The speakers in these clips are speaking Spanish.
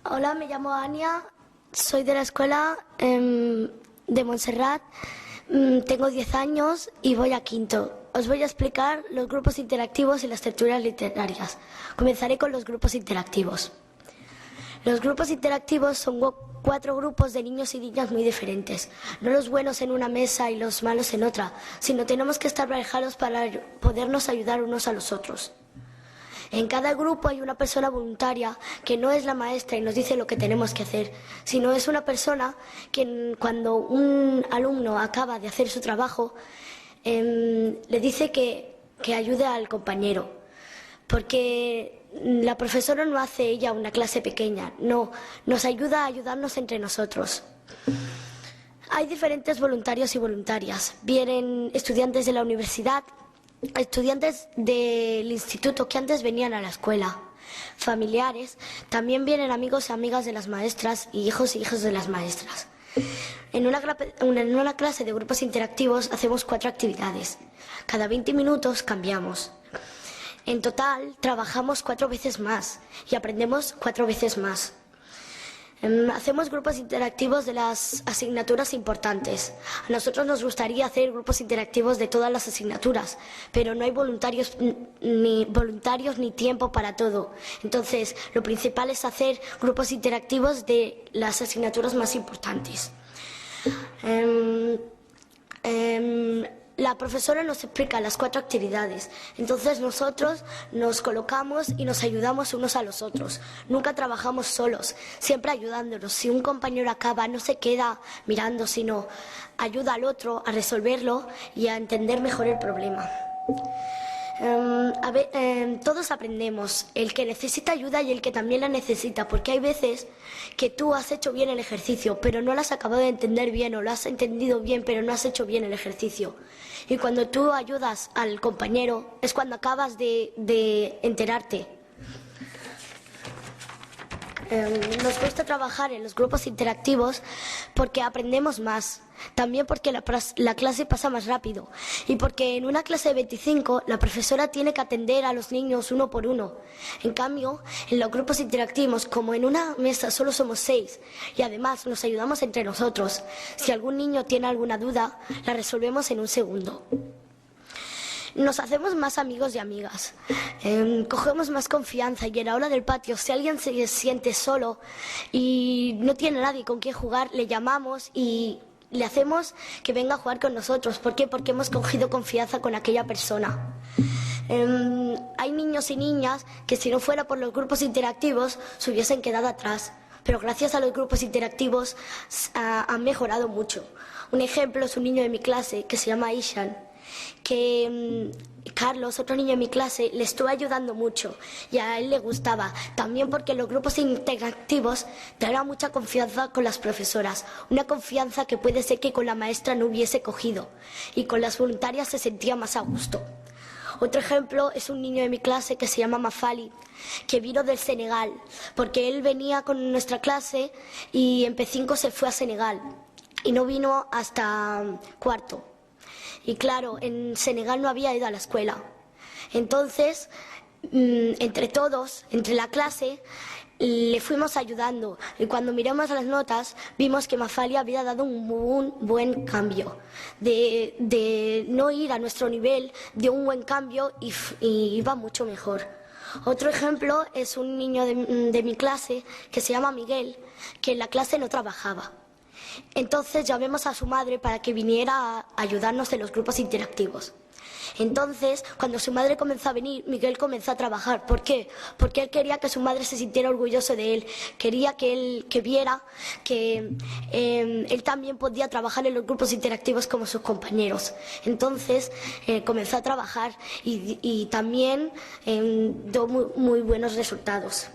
Hola, me llamo Ania, soy de la escuela de Montserrat, tengo 10 años y voy a quinto. Os voy a explicar los grupos interactivos y las tertulias literarias. Comenzaré con los grupos interactivos. Los grupos interactivos son 4 grupos de niños y niñas muy diferentes, no los buenos en una mesa y los malos en otra, sino tenemos que estar parejados para podernos ayudar unos a los otros. En cada grupo hay una persona voluntaria que no es la maestra y nos dice lo que tenemos que hacer, sino es una persona que cuando un alumno acaba de hacer su trabajo, le dice que ayude al compañero. Porque la profesora no hace ella una clase pequeña, no, nos ayuda a ayudarnos entre nosotros. Hay diferentes voluntarios y voluntarias. Vienen estudiantes de la universidad, estudiantes del instituto que antes venían a la escuela, familiares, también vienen amigos y amigas de las maestras y hijos de las maestras. En una clase de grupos interactivos hacemos 4 actividades. Cada 20 minutos cambiamos. En total trabajamos 4 veces más y aprendemos 4 veces más. Hacemos grupos interactivos de las asignaturas importantes. A nosotros nos gustaría hacer grupos interactivos de todas las asignaturas, pero no hay voluntarios ni tiempo para todo. Entonces, lo principal es hacer grupos interactivos de las asignaturas más importantes. La profesora nos explica las 4 actividades, entonces nosotros nos colocamos y nos ayudamos unos a los otros. Nunca trabajamos solos, siempre ayudándonos. Si un compañero acaba, no se queda mirando, sino ayuda al otro a resolverlo y a entender mejor el problema. Todos aprendemos, el que necesita ayuda y el que también la necesita, porque hay veces que tú has hecho bien el ejercicio, pero no lo has acabado de entender bien, o lo has entendido bien, pero no has hecho bien el ejercicio. Y cuando tú ayudas al compañero es cuando acabas de enterarte. Nos gusta trabajar en los grupos interactivos porque aprendemos más, también porque la clase pasa más rápido y porque en una clase de 25 la profesora tiene que atender a los niños uno por uno. En cambio, en los grupos interactivos, como en una mesa solo somos 6 y además nos ayudamos entre nosotros, si algún niño tiene alguna duda, la resolvemos en un segundo. Nos hacemos más amigos y amigas, cogemos más confianza y en la hora del patio, si alguien se siente solo y no tiene nadie con quien jugar, le llamamos y le hacemos que venga a jugar con nosotros. ¿Por qué? Porque hemos cogido confianza con aquella persona. Hay niños y niñas que si no fuera por los grupos interactivos se hubiesen quedado atrás, pero gracias a los grupos interactivos han mejorado mucho. Un ejemplo es un niño de mi clase que se llama Ishan, que Carlos, otro niño de mi clase, le estuvo ayudando mucho y a él le gustaba, también porque los grupos interactivos te dan mucha confianza con las profesoras, una confianza que puede ser que con la maestra no hubiese cogido y con las voluntarias se sentía más a gusto. Otro ejemplo es un niño de mi clase que se llama Mafali, que vino del Senegal, porque él venía con nuestra clase y en P5 se fue a Senegal y no vino hasta cuarto. Y claro, en Senegal no había ido a la escuela. Entonces, entre todos, entre la clase, le fuimos ayudando. Y cuando miramos las notas, vimos que Mafali había dado un buen cambio. De no ir a nuestro nivel, dio un buen cambio y iba mucho mejor. Otro ejemplo es un niño de mi clase que se llama Miguel, que en la clase no trabajaba. Entonces llamamos a su madre para que viniera a ayudarnos en los grupos interactivos. Entonces, cuando su madre comenzó a venir, Miguel comenzó a trabajar. ¿Por qué? Porque él quería que su madre se sintiera orgulloso de él. Quería que viera que él también podía trabajar en los grupos interactivos como sus compañeros. Entonces, comenzó a trabajar y también dio muy buenos resultados.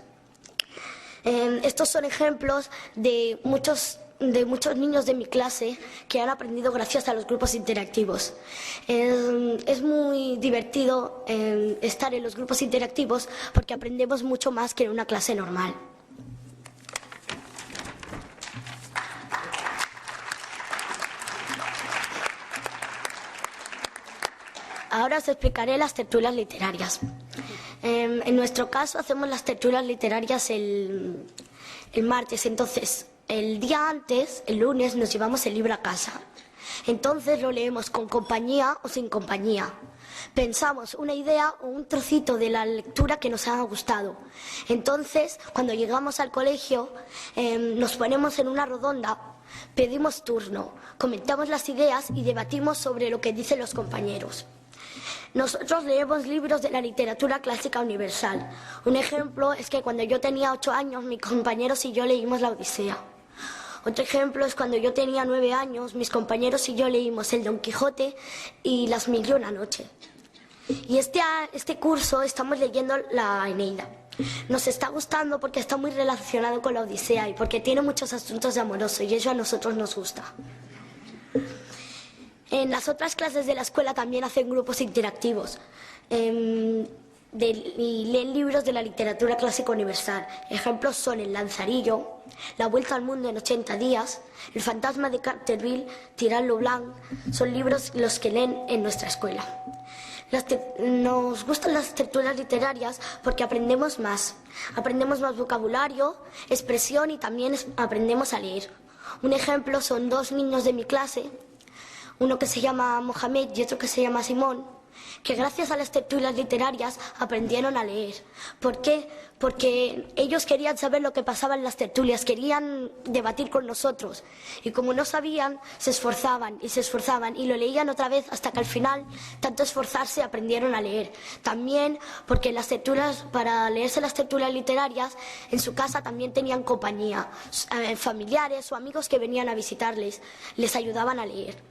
Estos son ejemplos de muchos niños de mi clase que han aprendido gracias a los grupos interactivos. Es muy divertido estar en los grupos interactivos porque aprendemos mucho más que en una clase normal. Ahora os explicaré las tertulias literarias. En nuestro caso hacemos las tertulias literarias el el martes. Entonces, el día antes, el lunes, nos llevamos el libro a casa. Entonces lo leemos con compañía o sin compañía. Pensamos una idea o un trocito de la lectura que nos haya gustado. Entonces, cuando llegamos al colegio, nos ponemos en una redonda, pedimos turno, comentamos las ideas y debatimos sobre lo que dicen los compañeros. Nosotros leemos libros de la literatura clásica universal. Un ejemplo es que cuando yo tenía 8 años, mis compañeros y yo leímos la Odisea. Otro ejemplo es cuando yo tenía 9 años, mis compañeros y yo leímos el Don Quijote y Las Mil y una Noche. Y este curso estamos leyendo la Eneida. Nos está gustando porque está muy relacionado con la Odisea y porque tiene muchos asuntos de amoroso y eso a nosotros nos gusta. En las otras clases de la escuela también hacen grupos interactivos y leen libros de la literatura clásica universal. Ejemplos son El Lazarillo, La Vuelta al Mundo en 80 días, El Fantasma de Canterville, Tirant lo Blanc. Son libros los que leen en nuestra escuela. Nos gustan las tertulias literarias porque aprendemos más vocabulario, expresión y también aprendemos a leer. Un ejemplo son 2 niños de mi clase, uno que se llama Mohamed y otro que se llama Simón, que gracias a las tertulias literarias aprendieron a leer. ¿Por qué? Porque ellos querían saber lo que pasaba en las tertulias, querían debatir con nosotros. Y como no sabían, se esforzaban y lo leían otra vez hasta que al final, tanto esforzarse, aprendieron a leer. También porque las tertulias, para leerse las tertulias literarias, en su casa también tenían compañía, familiares o amigos que venían a visitarles, les ayudaban a leer.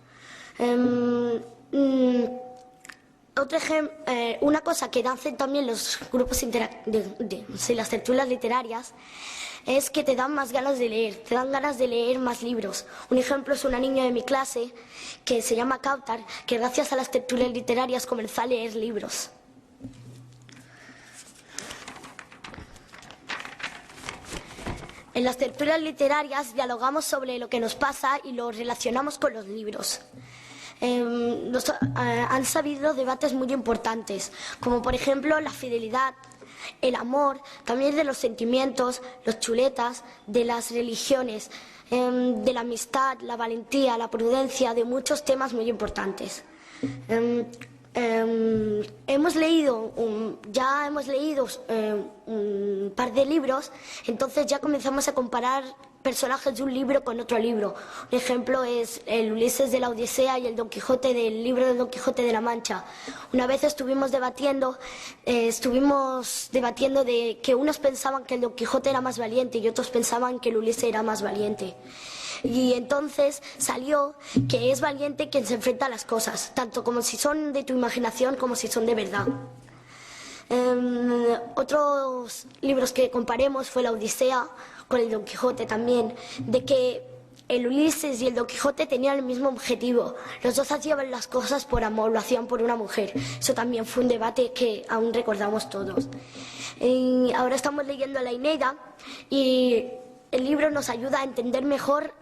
Una cosa que hacen también los grupos de las tertulias literarias es que te dan más ganas de leer, te dan ganas de leer más libros. Un ejemplo es una niña de mi clase que se llama Kautar, que gracias a las tertulias literarias comenzó a leer libros. En las tertulias literarias dialogamos sobre lo que nos pasa y lo relacionamos con los libros. Han sabido debates muy importantes, como por ejemplo la fidelidad, el amor, también de los sentimientos, los chuletas, de las religiones, de la amistad, la valentía, la prudencia, de muchos temas muy importantes. Hemos leído un par de libros, entonces ya comenzamos a comparar personajes de un libro con otro libro. Un ejemplo es el Ulises de la Odisea y el Don Quijote del libro del Don Quijote de la Mancha. Una vez estuvimos debatiendo de que unos pensaban que el Don Quijote era más valiente y otros pensaban que el Ulises era más valiente. Y entonces salió que es valiente quien se enfrenta a las cosas, tanto como si son de tu imaginación como si son de verdad. Otros libros que comparemos fue la Odisea con el Don Quijote también, de que el Ulises y el Don Quijote tenían el mismo objetivo. Los dos hacían las cosas por amor, lo hacían por una mujer. Eso también fue un debate que aún recordamos todos. Ahora estamos leyendo la Eneida y el libro nos ayuda a entender mejor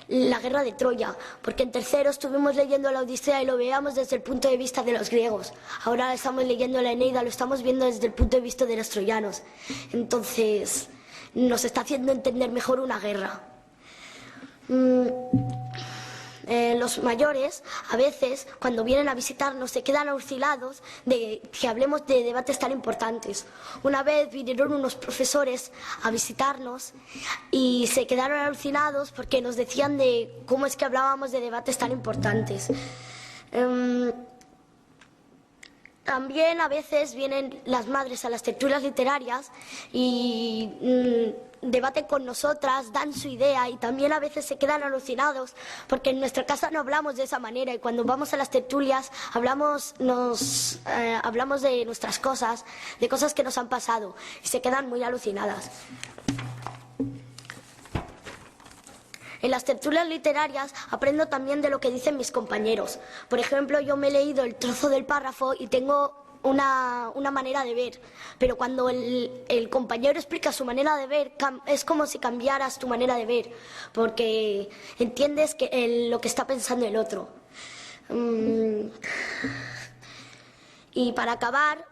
la guerra de Troya, porque en tercero estuvimos leyendo la Odisea y lo veíamos desde el punto de vista de los griegos. Ahora estamos leyendo la Eneida, lo estamos viendo desde el punto de vista de los troyanos. Entonces nos está haciendo entender mejor una guerra. Los mayores, a veces, cuando vienen a visitarnos, se quedan alucinados de que hablemos de debates tan importantes. Una vez vinieron unos profesores a visitarnos y se quedaron alucinados porque nos decían de cómo es que hablábamos de debates tan importantes. También a veces vienen las madres a las tertulias literarias y debaten con nosotras, dan su idea y también a veces se quedan alucinados porque en nuestra casa no hablamos de esa manera y cuando vamos a las tertulias hablamos de nuestras cosas, de cosas que nos han pasado y se quedan muy alucinadas. En las tertulias literarias aprendo también de lo que dicen mis compañeros. Por ejemplo, yo me he leído el trozo del párrafo y tengo una manera de ver, pero cuando el compañero explica su manera de ver, es como si cambiaras tu manera de ver, porque entiendes lo que está pensando el otro. Y para acabar,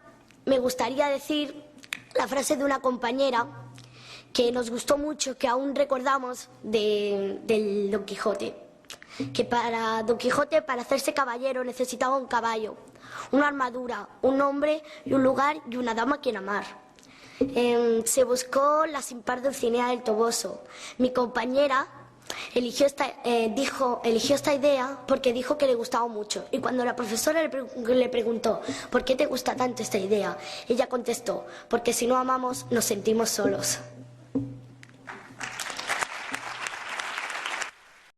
me gustaría decir la frase de una compañera que nos gustó mucho, que aún recordamos del Don Quijote. Que para Don Quijote, para hacerse caballero, necesitaba un caballo, una armadura, un hombre y un lugar y una dama a quien amar. Se buscó la sin par Dulcinea del Toboso. Mi compañera eligió esta idea porque dijo que le gustaba mucho. Y cuando la profesora le preguntó ¿por qué te gusta tanto esta idea?, ella contestó: porque si no amamos nos sentimos solos.